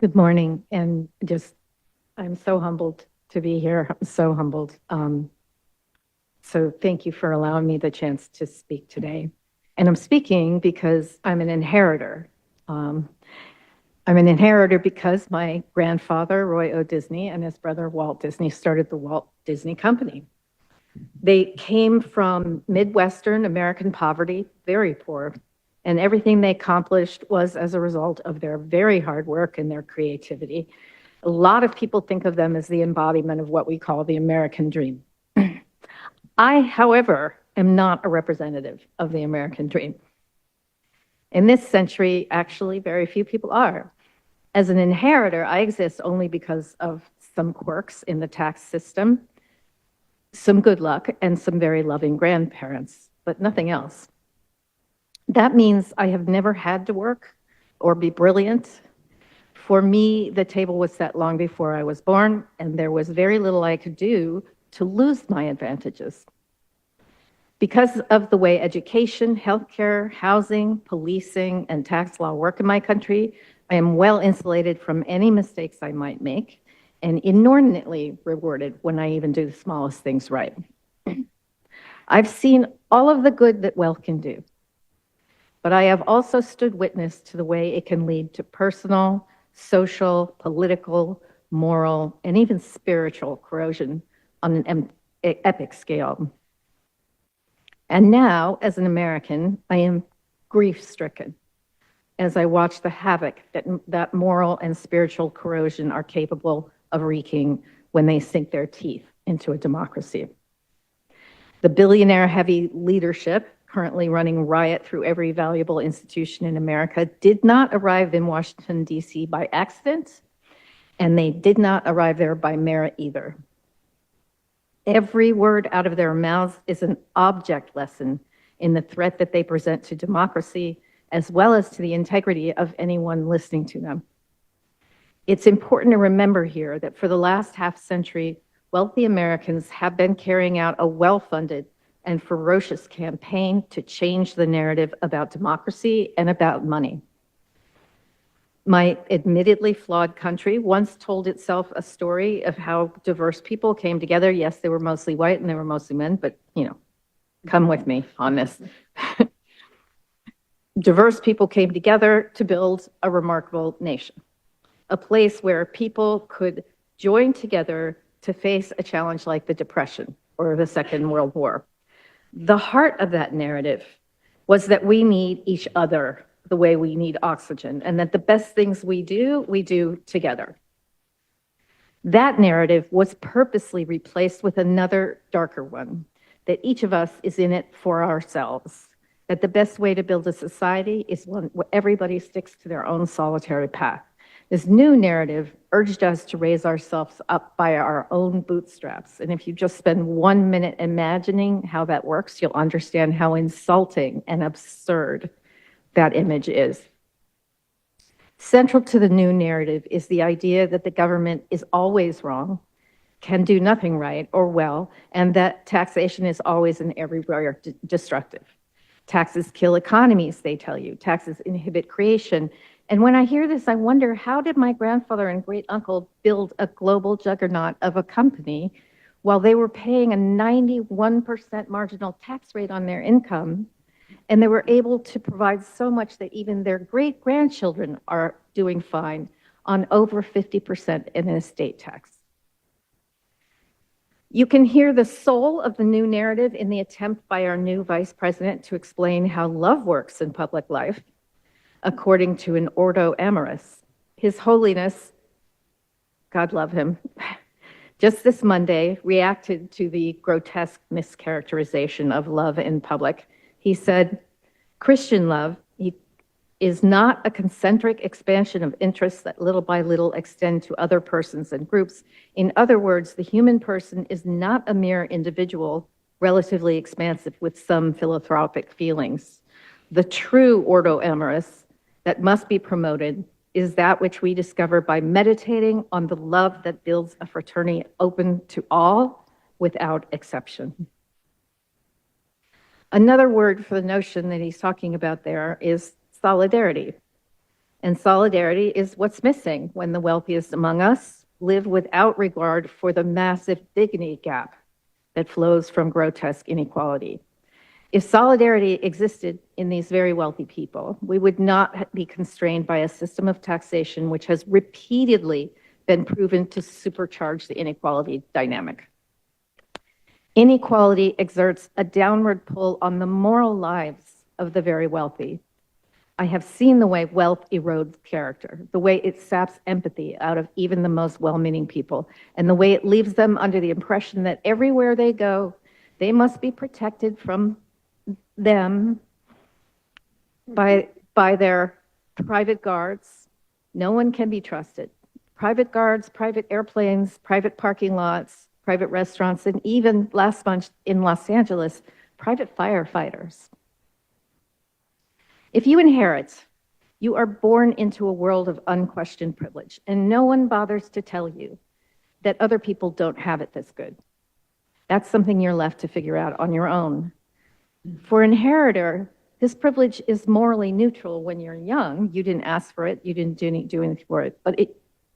Good morning, and I'm so humbled to be here. I'm so humbled. So thank you for allowing me the chance to speak today. And I'm speaking because I'm an inheritor. Um, I'm an inheritor because my grandfather, Roy O. Disney, and his brother, Walt Disney, started the Walt Disney Company. They came from Midwestern American poverty, very poor, and everything they accomplished was as a result of their very hard work and their creativity. A lot of people think of them as the embodiment of what we call the American dream. I, however, am not a representative of the American dream. In this century, actually, very few people are. As an inheritor, I exist only because of some quirks in the tax system, some good luck, and some very loving grandparents, but nothing else. That means I have never had to work or be brilliant. For me, the table was set long before I was born, and there was very little I could do to lose my advantages. Because of the way education, healthcare, housing, policing, and tax law work in my country, I am well insulated from any mistakes I might make and inordinately rewarded when I even do the smallest things right. I've seen all of the good that wealth can do, but I have also stood witness to the way it can lead to personal, social, political, moral, and even spiritual corrosion on an epic scale. And now, as an American, I am grief-stricken as I watch the havoc that moral and spiritual corrosion are capable of wreaking when they sink their teeth into a democracy. The billionaire-heavy leadership currently running riot through every valuable institution in America did not arrive in Washington, D.C. by accident, and they did not arrive there by merit either. Every word out of their mouths is an object lesson in the threat that they present to democracy, as well as to the integrity of anyone listening to them. It's important to remember here that for the last half century, wealthy Americans have been carrying out a well-funded and ferocious campaign to change the narrative about democracy and about money. My admittedly flawed country once told itself a story of how diverse people came together. Yes, they were mostly white and they were mostly men, but come with me on this. Diverse people came together to build a remarkable nation, a place where people could join together to face a challenge like the Depression or the Second World War. The heart of that narrative was that we need each other the way we need oxygen, and that the best things we do together. That narrative was purposely replaced with another darker one, that each of us is in it for ourselves, that the best way to build a society is one where everybody sticks to their own solitary path. This new narrative urged us to raise ourselves up by our own bootstraps. And if you just spend 1 minute imagining how that works, you'll understand how insulting and absurd that image is. Central to the new narrative is the idea that the government is always wrong, can do nothing right or well, and that taxation is always and everywhere destructive. Taxes kill economies, they tell you. Taxes inhibit creation. And when I hear this, I wonder, how did my grandfather and great uncle build a global juggernaut of a company while they were paying a 91% marginal tax rate on their income? And they were able to provide so much that even their great-grandchildren are doing fine on over 50% in an estate tax. You can hear the soul of the new narrative in the attempt by our new vice president to explain how love works in public life, according to an Ordo Amoris. His Holiness, God love him, just this Monday reacted to the grotesque mischaracterization of love in public. He said, Christian love is not a concentric expansion of interests that little by little extend to other persons and groups. In other words, the human person is not a mere individual, relatively expansive with some philanthropic feelings. The true Ordo Amoris that must be promoted is that which we discover by meditating on the love that builds a fraternity open to all without exception. Another word for the notion that he's talking about there is solidarity. And solidarity is what's missing when the wealthiest among us live without regard for the massive dignity gap that flows from grotesque inequality. If solidarity existed in these very wealthy people, we would not be constrained by a system of taxation which has repeatedly been proven to supercharge the inequality dynamic. Inequality exerts a downward pull on the moral lives of the very wealthy. I have seen the way wealth erodes character, the way it saps empathy out of even the most well-meaning people, and the way it leaves them under the impression that everywhere they go, they must be protected from them by their private guards. No one can be trusted. Private guards, private airplanes, private parking lots, private restaurants, and even last month in Los Angeles, private firefighters. If you inherit, you are born into a world of unquestioned privilege, and no one bothers to tell you that other people don't have it this good. That's something you're left to figure out on your own. For inheritor, this privilege is morally neutral when you're young. You didn't ask for it, you didn't do anything for it, but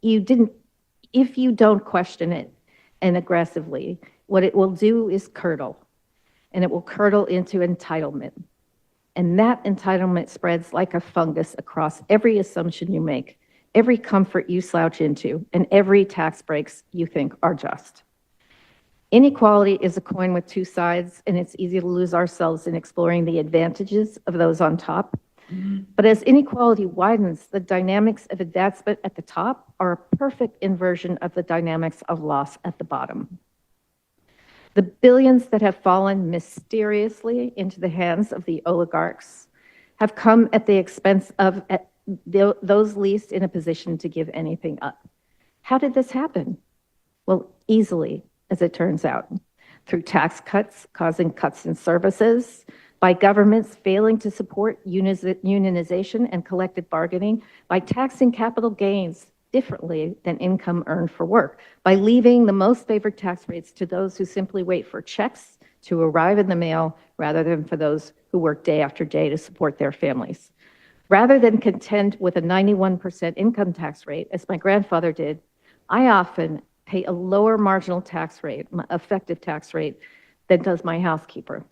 if you don't question it and aggressively, what it will do is curdle, and it will curdle into entitlement. And that entitlement spreads like a fungus across every assumption you make, every comfort you slouch into, and every tax breaks you think are just. Inequality is a coin with two sides, and it's easy to lose ourselves in exploring the advantages of those on top. But as inequality widens, the dynamics of advancement at the top are a perfect inversion of the dynamics of loss at the bottom. The billions that have fallen mysteriously into the hands of the oligarchs have come at the expense of those least in a position to give anything up. How did this happen? Well, easily, as it turns out, through tax cuts causing cuts in services, by governments failing to support unionization and collective bargaining, by taxing capital gains differently than income earned for work, by leaving the most favored tax rates to those who simply wait for checks to arrive in the mail rather than for those who work day after day to support their families. Rather than contend with a 91% income tax rate, as my grandfather did, I often pay a lower marginal tax rate, effective tax rate, than does my housekeeper.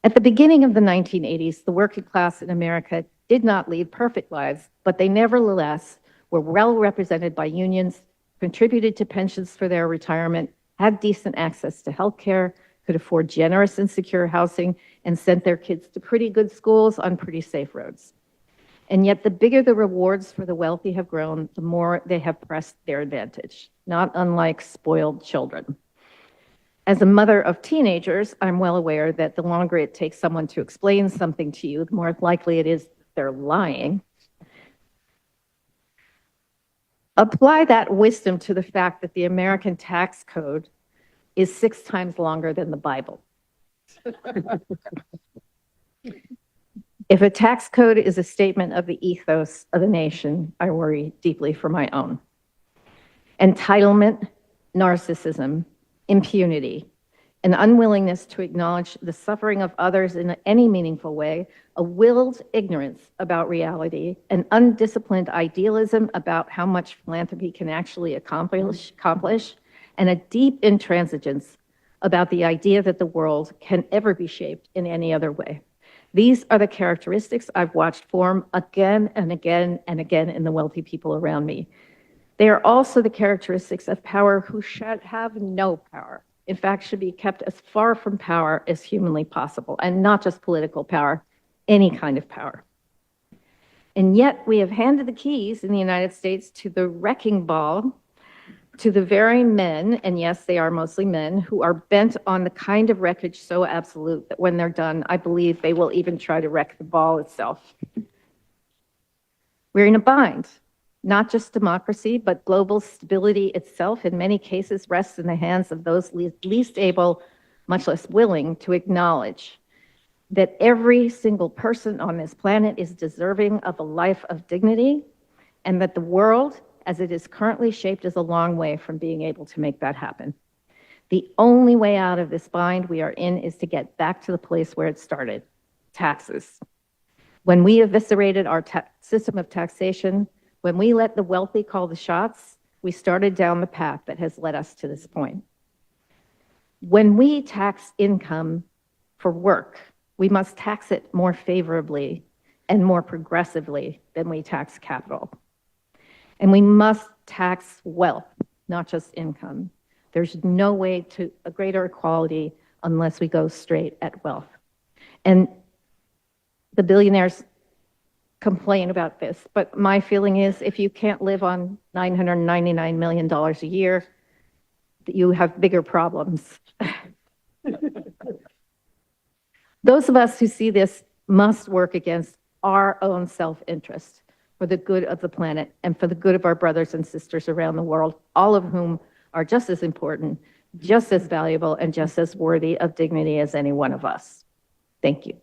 At the beginning of the 1980s, the working class in America did not lead perfect lives, but they nevertheless were well represented by unions, contributed to pensions for their retirement, had decent access to health care, could afford generous and secure housing, and sent their kids to pretty good schools on pretty safe roads. And yet the bigger the rewards for the wealthy have grown, the more they have pressed their advantage, not unlike spoiled children. As a mother of teenagers, I'm well aware that the longer it takes someone to explain something to you, the more likely it is they're lying. Apply that wisdom to the fact that the American tax code is 6 times longer than the Bible. If a tax code is a statement of the ethos of a nation, I worry deeply for my own. Entitlement, narcissism, impunity, an unwillingness to acknowledge the suffering of others in any meaningful way, a willed ignorance about reality, an undisciplined idealism about how much philanthropy can actually accomplish, and a deep intransigence about the idea that the world can ever be shaped in any other way. These are the characteristics I've watched form again and again and again in the wealthy people around me. They are also the characteristics of power who should have no power. In fact, should be kept as far from power as humanly possible, and not just political power, any kind of power. And yet we have handed the keys in the United States to the wrecking ball, to the very men, and yes, they are mostly men, who are bent on the kind of wreckage so absolute that when they're done, I believe they will even try to wreck the ball itself. We're in a bind. Not just democracy, but global stability itself in many cases rests in the hands of those least able, much less willing, to acknowledge that every single person on this planet is deserving of a life of dignity, and that the world, as it is currently shaped, is a long way from being able to make that happen. The only way out of this bind we are in is to get back to the place where it started, taxes. When we eviscerated our system of taxation, when we let the wealthy call the shots, we started down the path that has led us to this point. When we tax income for work, we must tax it more favorably and more progressively than we tax capital. And we must tax wealth, not just income. There's no way to a greater equality unless we go straight at wealth. And the billionaires complain about this, but my feeling is if you can't live on $999 million a year, you have bigger problems. Those of us who see this must work against our own self-interest for the good of the planet and for the good of our brothers and sisters around the world, all of whom are just as important, just as valuable, and just as worthy of dignity as any one of us. Thank you.